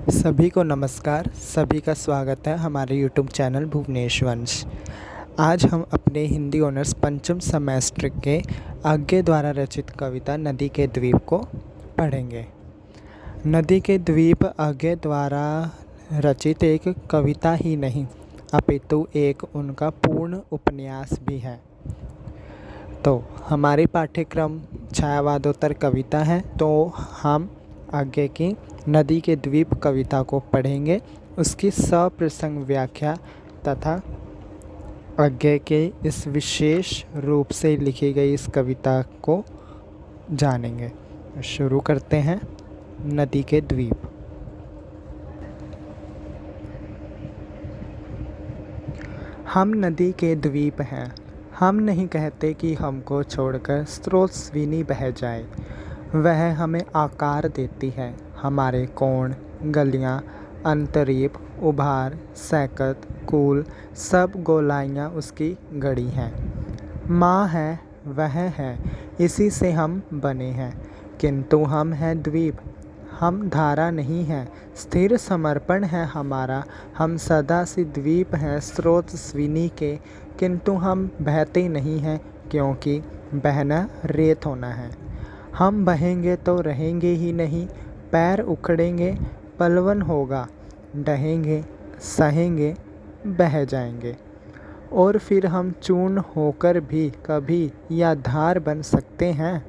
सभी को नमस्कार। सभी का स्वागत है हमारे यूट्यूब चैनल भुवनेश वंश। आज हम अपने हिंदी ऑनर्स पंचम सेमेस्टर के आज्ञे द्वारा रचित कविता नदी के द्वीप को पढ़ेंगे। नदी के द्वीप आज्ञे द्वारा रचित एक कविता ही नहीं अपितु एक उनका पूर्ण उपन्यास भी है। तो हमारी पाठ्यक्रम छायावादोत्तर कविता है, तो हम आगे की नदी के द्वीप कविता को पढ़ेंगे, उसकी सप्रसंग व्याख्या तथा आगे के इस विशेष रूप से लिखी गई इस कविता को जानेंगे। शुरू करते हैं। नदी के द्वीप। हम नदी के द्वीप हैं। हम नहीं कहते कि हमको छोड़कर स्रोत स्विनी बह जाए। वह हमें आकार देती है। हमारे कोण, गलियां, अंतरीप, उभार, सैकत, कूल, सब गोलाइयाँ उसकी गढ़ी हैं। माँ है, वह है, इसी से हम बने हैं। किंतु हम हैं द्वीप। हम धारा नहीं हैं, स्थिर समर्पण है हमारा। हम सदा से द्वीप हैं स्रोत स्विनी के, किंतु हम बहते नहीं हैं, क्योंकि बहना रेत होना है। हम बहेंगे तो रहेंगे ही नहीं, पैर उखड़ेंगे, पलवन होगा, डहेंगे, सहेंगे, बह जाएंगे। और फिर हम चूर्ण होकर भी कभी या धार बन सकते हैं।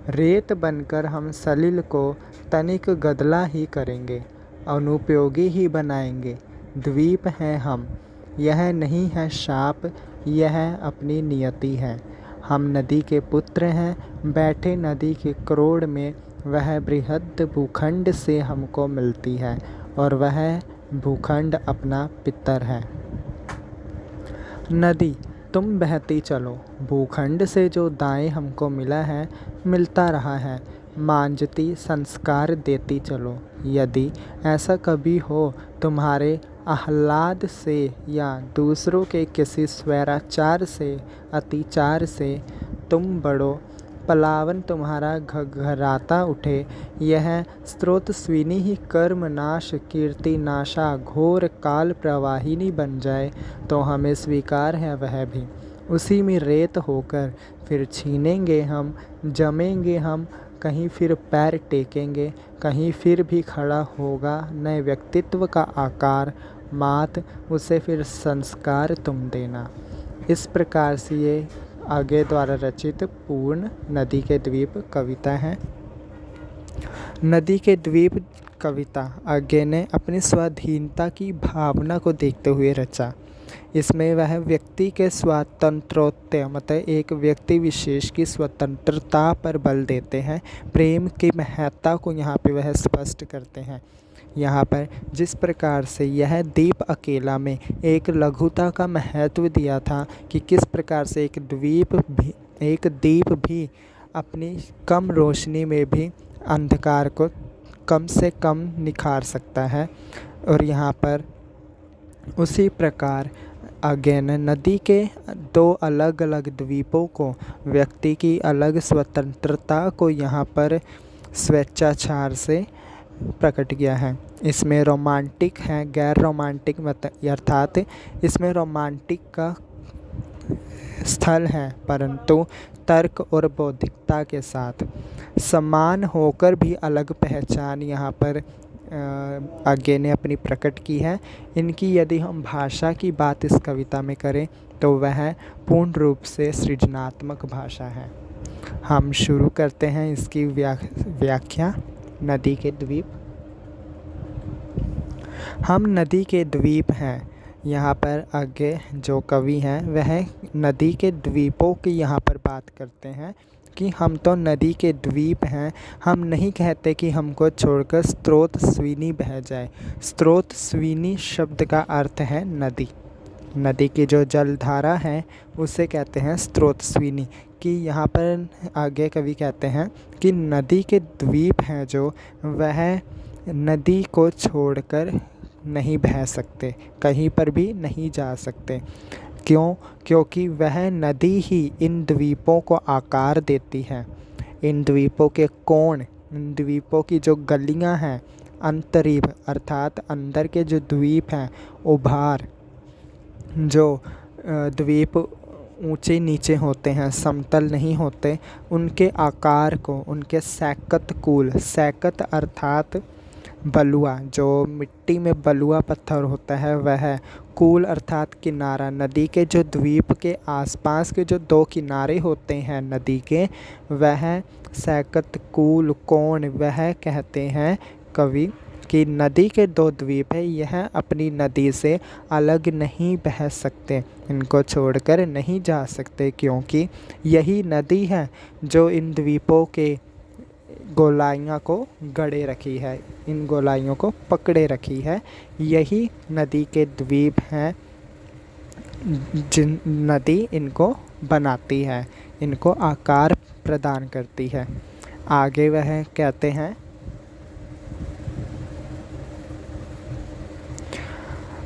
रेत बनकर हम सलिल को तनिक गदला ही करेंगे, अनुपयोगी ही बनाएंगे। द्वीप हैं हम, यह नहीं है शाप, यह अपनी नियति है। हम नदी के पुत्र हैं, बैठे नदी के करोड़ में। वह बृहद भूखंड से हमको मिलती है और वह भूखंड अपना पितर है। नदी तुम बहती चलो, भूखंड से जो दाएं हमको मिला है, मिलता रहा है। मांझती संस्कार देती चलो। यदि ऐसा कभी हो तुम्हारे आह्लाद से या दूसरों के किसी स्वैराचार से, अतिचार से तुम बढ़ो, पलावन तुम्हारा घघराता उठे, यह स्रोत स्विनी ही कर्म नाश, कीर्ति नाशा, घोर काल प्रवाहिनी बन जाए, तो हमें स्वीकार है वह भी। उसी में रेत होकर फिर छीनेंगे हम, जमेंगे हम, कहीं फिर पैर टेकेंगे, कहीं फिर भी खड़ा होगा नए व्यक्तित्व का आकार। मात उसे फिर संस्कार तुम देना। इस प्रकार से ये आगे द्वारा रचित पूर्ण नदी के द्वीप कविता है। नदी के द्वीप कविता आगे ने अपनी स्वाधीनता की भावना को देखते हुए रचा। इसमें वह व्यक्ति के स्वातंत्रोत्य मतलब एक व्यक्ति विशेष की स्वतंत्रता पर बल देते हैं। प्रेम की महत्ता को यहाँ पे वह स्पष्ट करते हैं। यहाँ पर जिस प्रकार से यह दीप अकेला में एक लघुता का महत्व दिया था कि किस प्रकार से एक दीप भी अपनी कम रोशनी में भी अंधकार को कम से कम निखार सकता है, और यहाँ पर उसी प्रकार अगेन नदी के दो अलग अलग द्वीपों को, व्यक्ति की अलग स्वतंत्रता को यहाँ पर स्वेच्छाचार से प्रकट किया है। इसमें रोमांटिक है, गैर रोमांटिक मतलब अर्थात इसमें रोमांटिक का स्थल है, परंतु तर्क और बौद्धिकता के साथ समान होकर भी अलग पहचान यहाँ पर आगे ने अपनी प्रकट की है। इनकी यदि हम भाषा की बात इस कविता में करें तो वह पूर्ण रूप से सृजनात्मक भाषा है। हम शुरू करते हैं इसकी व्याख्या। नदी के द्वीप। हम नदी के द्वीप हैं। यहाँ पर आगे जो कवि हैं वह नदी के द्वीपों की यहाँ पर बात करते हैं कि हम तो नदी के द्वीप हैं। हम नहीं कहते कि हमको छोड़कर स्रोत स्विनी बह जाए। स्रोत स्विनी शब्द का अर्थ है नदी। नदी की जो जलधारा है उसे कहते हैं स्रोत स्विनी। कि यहाँ पर आगे कवि कहते हैं कि नदी के द्वीप हैं जो, वह नदी को छोड़कर नहीं बह सकते, कहीं पर भी नहीं जा सकते। क्यों? क्योंकि वह नदी ही इन द्वीपों को आकार देती है। इन द्वीपों के कोण, इन द्वीपों की जो गलियां हैं, अंतरीभ अर्थात अंदर के जो द्वीप हैं, उभार, जो द्वीप ऊंचे नीचे होते हैं, समतल नहीं होते, उनके आकार को, उनके सैकत कूल, सैकत अर्थात बलुआ, जो मिट्टी में बलुआ पत्थर होता है वह, कूल अर्थात किनारा, नदी के जो द्वीप के आसपास के जो दो किनारे होते हैं नदी के, वह सैकत कूल कोण, वह कहते हैं कवि कि नदी के दो द्वीप है, यह अपनी नदी से अलग नहीं बह सकते, इनको छोड़कर नहीं जा सकते, क्योंकि यही नदी है जो इन द्वीपों के गोलाइयों को गड़े रखी है, इन गोलाइयों को पकड़े रखी है। यही नदी के द्वीप हैं जिन नदी इनको बनाती है, इनको आकार प्रदान करती है। आगे वह कहते हैं,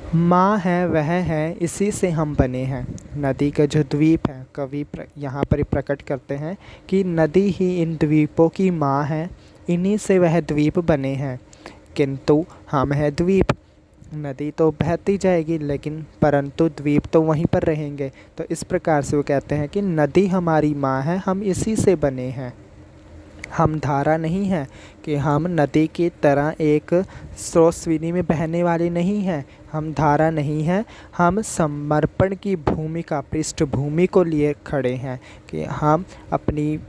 माँ है वह है इसी से हम बने हैं। नदी के जो द्वीप है, कवि यहाँ पर प्रकट करते हैं कि नदी ही इन द्वीपों की माँ है, इन्हीं से वह द्वीप बने हैं, किंतु हम है द्वीप। नदी तो बहती जाएगी लेकिन परंतु द्वीप तो वहीं पर रहेंगे। तो इस प्रकार से वो कहते हैं कि नदी हमारी माँ है, हम इसी से बने हैं। हम धारा नहीं है कि हम नदी की तरह एक स्रोतस्विनी में बहने वाली नहीं है, हम धारा नहीं है, हम समर्पण की भूमिका, पृष्ठभूमि को लिए खड़े हैं कि हम अपनी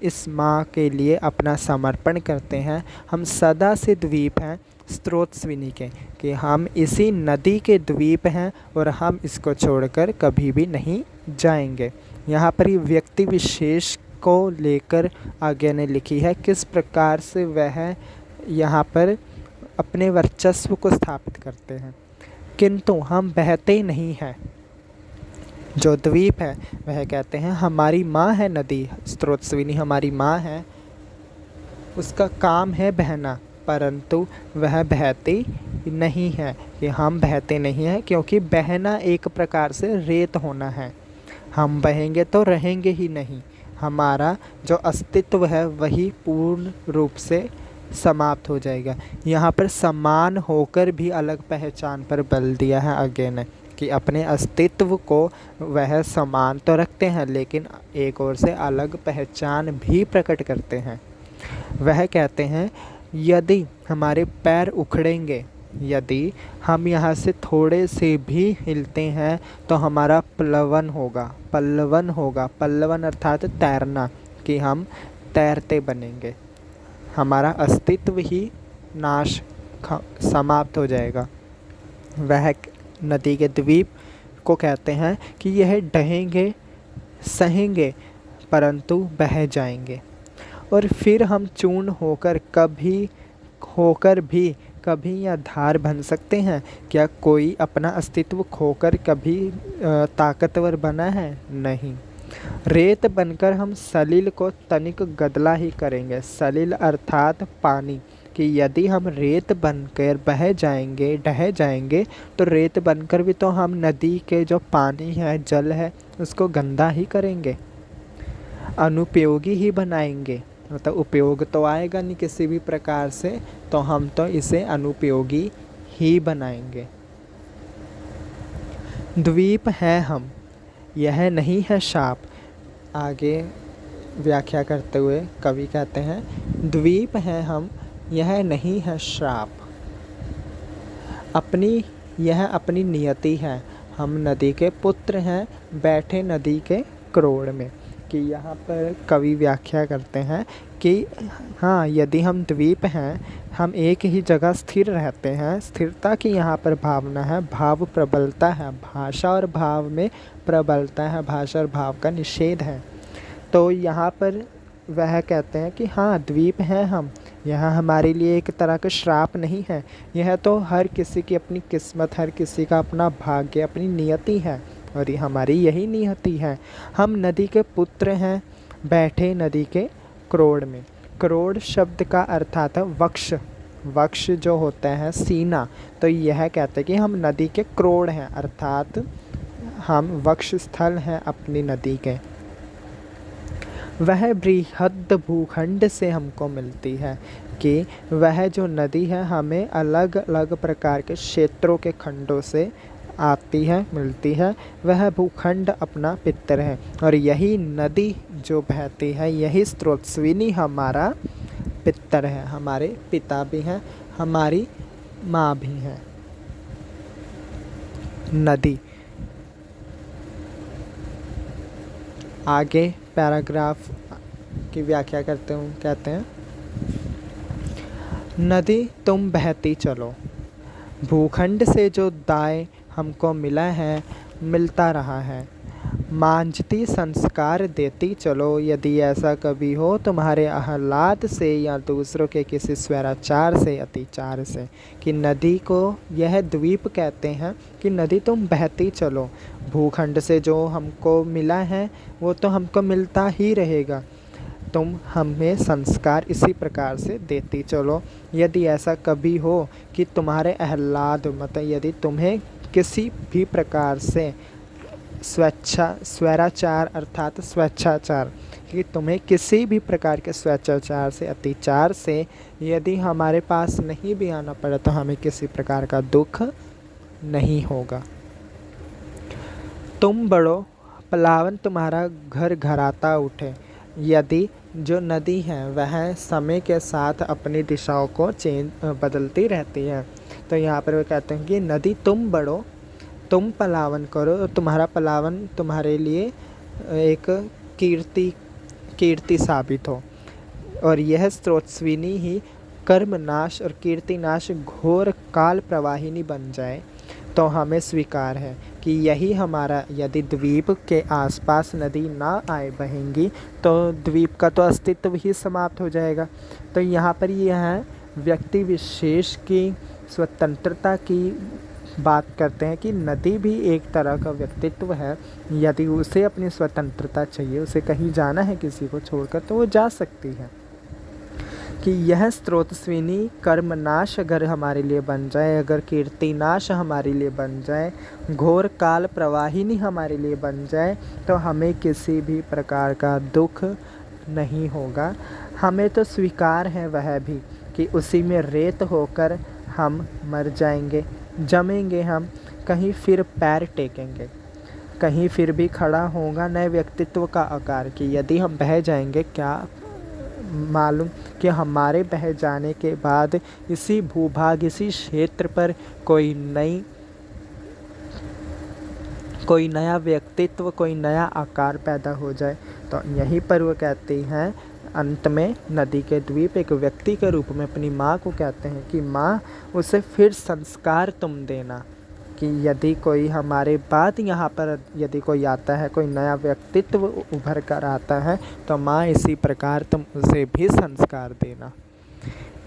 इस माँ के लिए अपना समर्पण करते हैं। हम सदा से द्वीप हैं स्रोतस्विनी के, कि हम इसी नदी के द्वीप हैं और हम इसको छोड़कर कभी भी नहीं जाएंगे। यहाँ पर ही व्यक्ति विशेष को लेकर आगे ने लिखी है, किस प्रकार से वह यहाँ पर अपने वर्चस्व को स्थापित करते हैं। किंतु हम बहते नहीं हैं। जो द्वीप है वह कहते हैं हमारी माँ है नदी, स्रोतस्विनी हमारी माँ है, उसका काम है बहना, परंतु वह बहती नहीं है, कि हम बहते नहीं हैं, क्योंकि बहना एक प्रकार से रेत होना है। हम बहेंगे तो रहेंगे ही नहीं, हमारा जो अस्तित्व है वही पूर्ण रूप से समाप्त हो जाएगा। यहाँ पर समान होकर भी अलग पहचान पर बल दिया है आगे ने, कि अपने अस्तित्व को वह समान तो रखते हैं लेकिन एक ओर से अलग पहचान भी प्रकट करते हैं। वह कहते हैं यदि हमारे पैर उखड़ेंगे, यदि हम यहाँ से थोड़े से भी हिलते हैं तो हमारा प्लवन होगा, पल्लवन होगा, पल्लवन अर्थात तैरना, कि हम तैरते बनेंगे, हमारा अस्तित्व ही नाश समाप्त हो जाएगा। वह नदी के द्वीप को कहते हैं कि यह डहेंगे, सहेंगे, परंतु बह जाएंगे, और फिर हम चूर्ण होकर भी कभी यह धार बन सकते हैं। क्या कोई अपना अस्तित्व खोकर कभी ताकतवर बना है? नहीं। रेत बनकर हम सलिल को तनिक गदला ही करेंगे। सलिल अर्थात पानी, कि यदि हम रेत बनकर बह जाएंगे, ढह जाएंगे, तो रेत बनकर भी तो हम नदी के जो पानी है, जल है, उसको गंदा ही करेंगे, अनुपयोगी ही बनाएंगे। मतलब उपयोग तो आएगा नहीं किसी भी प्रकार से, तो हम तो इसे अनुपयोगी ही बनाएंगे। द्वीप है हम, यह नहीं है शाप। आगे व्याख्या करते हुए कवि कहते हैं द्वीप है हम, यह नहीं है श्राप। यह अपनी नियति है। हम नदी के पुत्र हैं, बैठे नदी के क्रोड़ में। कि यहाँ पर कवि व्याख्या करते हैं कि हाँ, यदि हम द्वीप हैं, हम एक ही जगह स्थिर रहते हैं, स्थिरता की यहाँ पर भावना है, भाव प्रबलता है, भाषा और भाव में प्रबलता है, भाषा और भाव का निषेध है। तो यहाँ पर वह कहते हैं कि हाँ, द्वीप हैं हम, यह हमारे लिए एक तरह का श्राप नहीं है, यह तो हर किसी की अपनी किस्मत, हर किसी का अपना भाग्य, अपनी नियति है, और ये हमारी यही नियति है। हम नदी के पुत्र हैं, बैठे नदी के क्रोड़ में। क्रोड़ शब्द का अर्थ आता है वक्ष, वक्ष जो होता है सीना। तो यह कहते हैं कि हम नदी के क्रोड़ हैं, अर्थात हम वक्ष स्थल हैं अपनी नदी के। वह बृहद भूखंड से हमको मिलती है, कि वह जो नदी है हमें अलग अलग प्रकार के क्षेत्रों के खंडों से आती है, मिलती है। वह भूखंड अपना पितर है और यही नदी जो बहती है, यही स्रोतस्विनी हमारा पितर है, हमारे पिता भी हैं, हमारी माँ भी हैं। नदी आगे पैराग्राफ की व्याख्या करते हूँ, कहते हैं नदी तुम बहती चलो, भूखंड से जो दाय हमको मिला है मिलता रहा है, मांझती संस्कार देती चलो, यदि ऐसा कभी हो तुम्हारे आह्लाद से या दूसरों के किसी स्वैराचार से, अतिचार से। कि नदी को यह द्वीप कहते हैं कि नदी तुम बहती चलो, भूखंड से जो हमको मिला है वो तो हमको मिलता ही रहेगा, तुम हमें संस्कार इसी प्रकार से देती चलो। यदि ऐसा कभी हो कि तुम्हारे आह्लाद, मतलब यदि तुम्हें किसी भी प्रकार से स्वैराचार अर्थात स्वेच्छाचार, कि तुम्हें किसी भी प्रकार के स्वेच्छाचार से, अतिचार से यदि हमारे पास नहीं भी आना पड़ा तो हमें किसी प्रकार का दुख नहीं होगा। तुम बढ़ो पलावन तुम्हारा घर घराता उठे, यदि जो नदी है वह समय के साथ अपनी दिशाओं को बदलती रहती है। तो यहाँ पर वो कहते हैं कि नदी तुम बढ़ो, तुम पलावन करो, तुम्हारा पलावन तुम्हारे लिए एक कीर्ति साबित हो, और यह स्रोतस्विनी ही कर्मनाश और कीर्तिनाश घोर काल प्रवाहिनी बन जाए तो हमें स्वीकार है कि यही हमारा, यदि द्वीप के आसपास नदी ना आए बहेंगी तो द्वीप का तो अस्तित्व ही समाप्त हो जाएगा। तो यहाँ पर यह व्यक्ति विशेष की स्वतंत्रता की बात करते हैं कि नदी भी एक तरह का व्यक्तित्व है, यदि उसे अपनी स्वतंत्रता चाहिए, उसे कहीं जाना है किसी को छोड़कर तो वो जा सकती है। कि यह स्रोतस्विनी कर्मनाश अगर हमारे लिए बन जाए, अगर कीर्तिनाश हमारे लिए बन जाए, घोर काल प्रवाहिनी हमारे लिए बन जाए तो हमें किसी भी प्रकार का दुख नहीं होगा। हमें तो स्वीकार है वह भी कि उसी में रेत होकर हम मर जाएंगे, जमेंगे, हम कहीं फिर पैर टेकेंगे, कहीं फिर भी खड़ा होगा नए व्यक्तित्व का आकार। कि यदि हम बह जाएंगे, क्या मालूम कि हमारे बह जाने के बाद इसी भूभाग, इसी क्षेत्र पर कोई नया व्यक्तित्व, कोई नया आकार पैदा हो जाए। तो यहीं पर वो कहती हैं अंत में, नदी के द्वीप एक व्यक्ति के रूप में अपनी माँ को कहते हैं कि माँ उसे फिर संस्कार तुम देना। कि यदि कोई हमारे बाद यहाँ पर यदि कोई आता है, कोई नया व्यक्तित्व उभर कर आता है तो माँ इसी प्रकार तुम उसे भी संस्कार देना।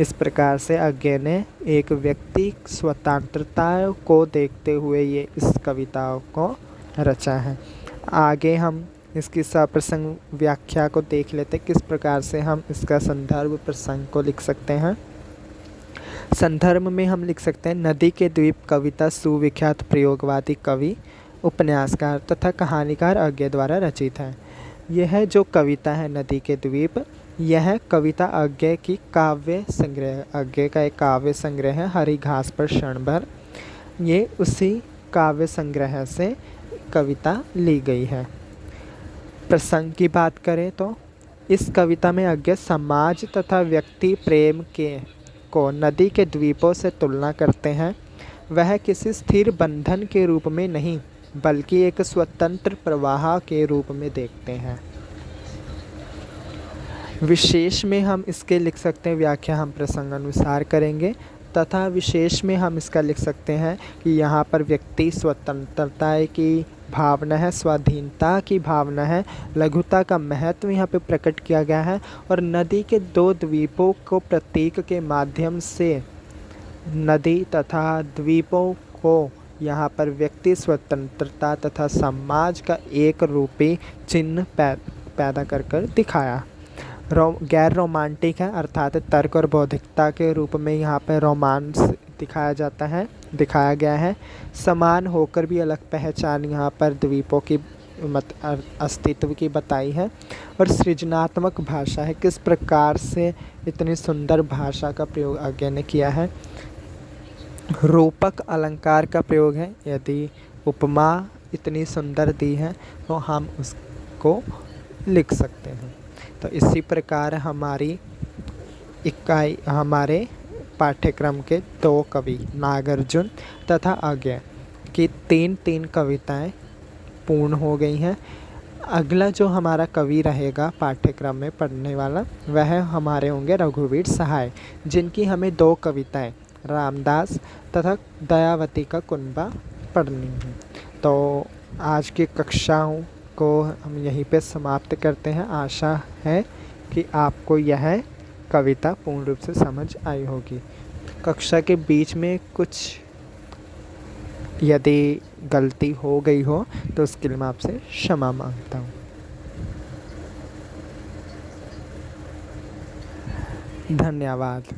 इस प्रकार से अज्ञे ने एक व्यक्ति स्वतंत्रता को देखते हुए ये इस कविता को रचा है। आगे हम इसकी सप्रसंग व्याख्या को देख लेते, किस प्रकार से हम इसका संदर्भ प्रसंग को लिख सकते हैं। संदर्भ में हम लिख सकते हैं, नदी के द्वीप कविता सुविख्यात प्रयोगवादी कवि, उपन्यासकार तथा कहानीकार अज्ञे द्वारा रचित है। यह जो कविता है नदी के द्वीप, यह कविता अज्ञे की काव्य संग्रह, अज्ञे का एक काव्य संग्रह है, हरी घास पर क्षण भर। ये उसी काव्य संग्रह से कविता ली गई है। प्रसंग की बात करें तो इस कविता में अज्ञे समाज तथा व्यक्ति प्रेम को नदी के द्वीपों से तुलना करते हैं। वह किसी स्थिर बंधन के रूप में नहीं बल्कि एक स्वतंत्र प्रवाह के रूप में देखते हैं। विशेष में हम इसके लिख सकते हैं, व्याख्या हम प्रसंगानुसार करेंगे, तथा विशेष में हम इसका लिख सकते हैं कि यहाँ पर व्यक्ति स्वतंत्रता की भावना है, स्वाधीनता की भावना है, लघुता का महत्व यहाँ पे प्रकट किया गया है। और नदी के दो द्वीपों को प्रतीक के माध्यम से नदी तथा द्वीपों को यहाँ पर व्यक्ति स्वतंत्रता तथा समाज का एक रूपी चिन्ह पैदा कर दिखाया। गैर रोमांटिक है, अर्थात तर्क और बौद्धिकता के रूप में यहाँ पर रोमांस दिखाया गया है। समान होकर भी अलग पहचान यहाँ पर द्वीपों की अस्तित्व की बताई है। और सृजनात्मक भाषा है, किस प्रकार से इतनी सुंदर भाषा का प्रयोग आज्ञा ने किया है। रूपक अलंकार का प्रयोग है, यदि उपमा इतनी सुंदर दी है तो हम उसको लिख सकते हैं। तो इसी प्रकार हमारे पाठ्यक्रम के 2 कवि नागार्जुन तथा आज्ञा की 3 कविताएं पूर्ण हो गई हैं। अगला जो हमारा कवि रहेगा पाठ्यक्रम में पढ़ने वाला, वह हमारे होंगे रघुवीर सहाय, जिनकी हमें 2 कविताएं रामदास तथा दयावती का कुनबा पढ़नी है। तो आज की कक्षाओं को हम यहीं पे समाप्त करते हैं। आशा है कि आपको यह कविता पूर्ण रूप से समझ आई होगी। कक्षा के बीच में कुछ यदि गलती हो गई हो तो उसके लिए मैं आपसे क्षमा मांगता हूँ। धन्यवाद।